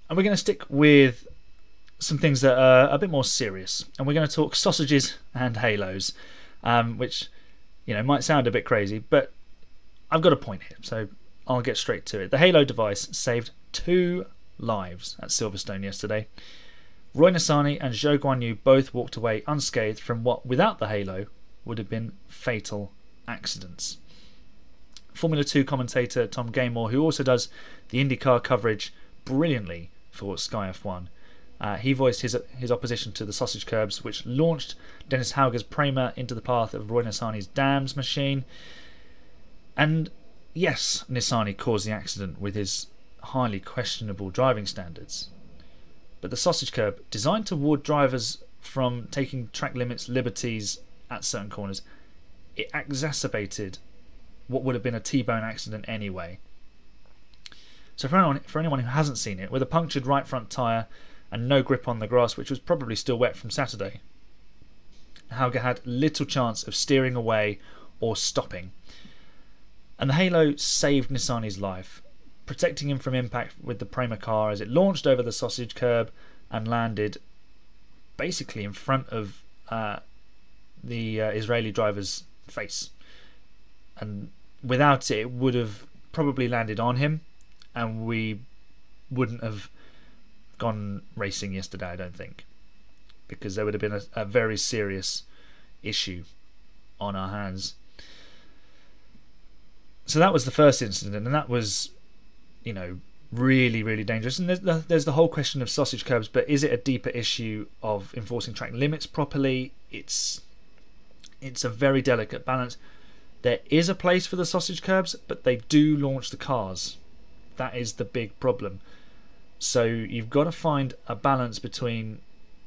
And we're going to stick with some things that are a bit more serious. And we're going to talk sausages and halos, which, might sound a bit crazy, but I've got a point here, so I'll get straight to it. The Halo device saved 2 lives at Silverstone yesterday. Roy Nissany and Zhou Guanyu both walked away unscathed from what, without the Halo, would have been fatal accidents. Formula 2 commentator Tom Gaymore, who also does the IndyCar coverage brilliantly for Sky F1, he voiced his opposition to the sausage curbs, which launched Dennis Hauger's Prema into the path of Roy Nissany's Dams machine. And yes, Nissany caused the accident with his highly questionable driving standards. But the sausage curb, designed to ward drivers from taking track limits liberties at certain corners, it exacerbated what would have been a T-bone accident anyway. So for anyone who hasn't seen it, with a punctured right front tyre and no grip on the grass, which was probably still wet from Saturday, Hauger had little chance of steering away or stopping. And the Halo saved Nissany's life, protecting him from impact with the Prema car as it launched over the sausage curb and landed basically in front of the Israeli driver's face. And without it, it would have probably landed on him, and we wouldn't have gone racing yesterday, I don't think, because there would have been a very serious issue on our hands. So that was the first incident, and that was, really, really dangerous. And there's the whole question of sausage curbs, but is it a deeper issue of enforcing track limits properly? It's a very delicate balance. There is a place for the sausage curbs, but they do launch the cars. That is the big problem. So you've got to find a balance between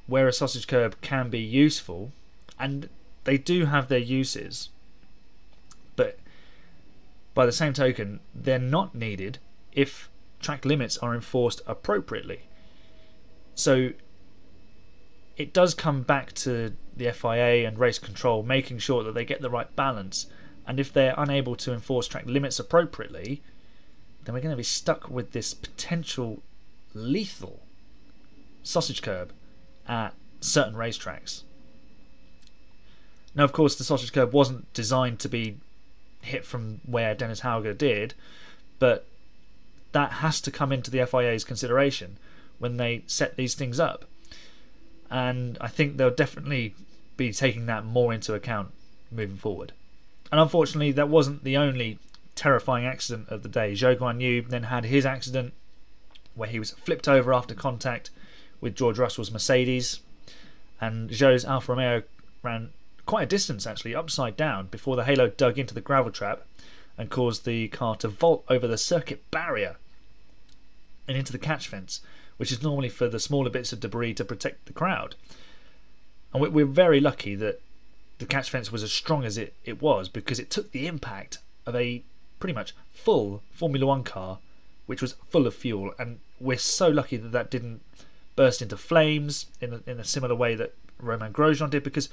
where a sausage curb can be useful, and they do have their uses, but by the same token, they're not needed if track limits are enforced appropriately. So it does come back to the FIA and race control making sure that they get the right balance, and if they're unable to enforce track limits appropriately, then we're going to be stuck with this potential lethal sausage curb at certain racetracks. Now, of course, the sausage curb wasn't designed to be hit from where Dennis Hauger did, but that has to come into the FIA's consideration when they set these things up, and I think they'll definitely be taking that more into account moving forward. And unfortunately, that wasn't the only terrifying accident of the day. Zhou Guanyu then had his accident where he was flipped over after contact with George Russell's Mercedes, and Zhou's Alfa Romeo ran quite a distance actually upside down before the Halo dug into the gravel trap and caused the car to vault over the circuit barrier and into the catch fence, which is normally for the smaller bits of debris to protect the crowd. And we're very lucky that the catch fence was as strong as it was, because it took the impact of a pretty much full Formula 1 car which was full of fuel, and we're so lucky that that didn't burst into flames in a similar way that Romain Grosjean did, because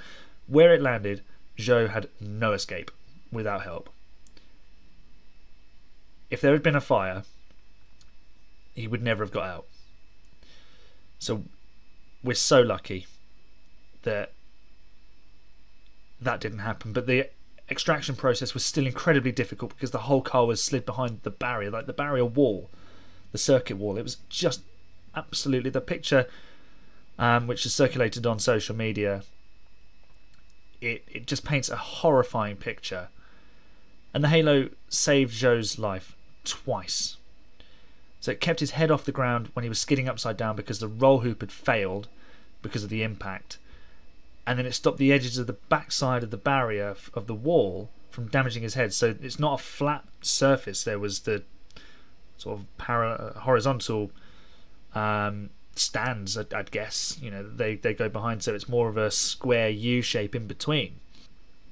where it landed, Zhou had no escape without help. If there had been a fire, he would never have got out. So we're so lucky that that didn't happen. But the extraction process was still incredibly difficult because the whole car was slid behind the barrier, like the barrier wall, the circuit wall. It was just absolutely, the picture which is circulated on social media, it just paints a horrifying picture. And the Halo saved Zhou's life twice. So it kept his head off the ground when he was skidding upside down because the roll hoop had failed because of the impact, and then it stopped the edges of the backside of the barrier of the wall from damaging his head. So it's not a flat surface. There was the sort of horizontal stands, I'd guess. You know, they go behind, so it's more of a square U shape in between.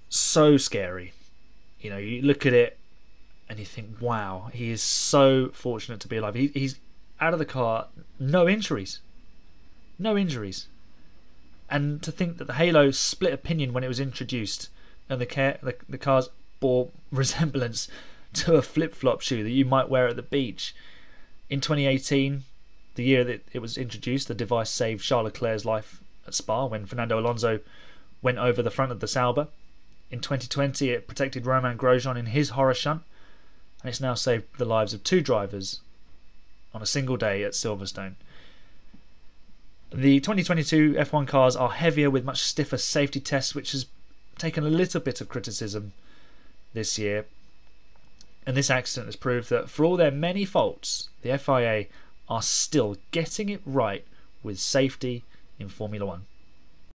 So scary. You know, you look at it and you think, wow, he is so fortunate to be alive. He's out of the car, no injuries. No injuries. And to think that the Halo split opinion when it was introduced, and the cars bore resemblance to a flip-flop shoe that you might wear at the beach. In 2018, The year that it was introduced, the device saved Charles Leclerc's life at Spa when Fernando Alonso went over the front of the Sauber. In 2020, it protected Romain Grosjean in his horror shunt, and it's now saved the lives of 2 drivers on a single day at Silverstone. The 2022 F1 cars are heavier with much stiffer safety tests, which has taken a little bit of criticism this year. And this accident has proved that for all their many faults, the FIA are still getting it right with safety in Formula 1.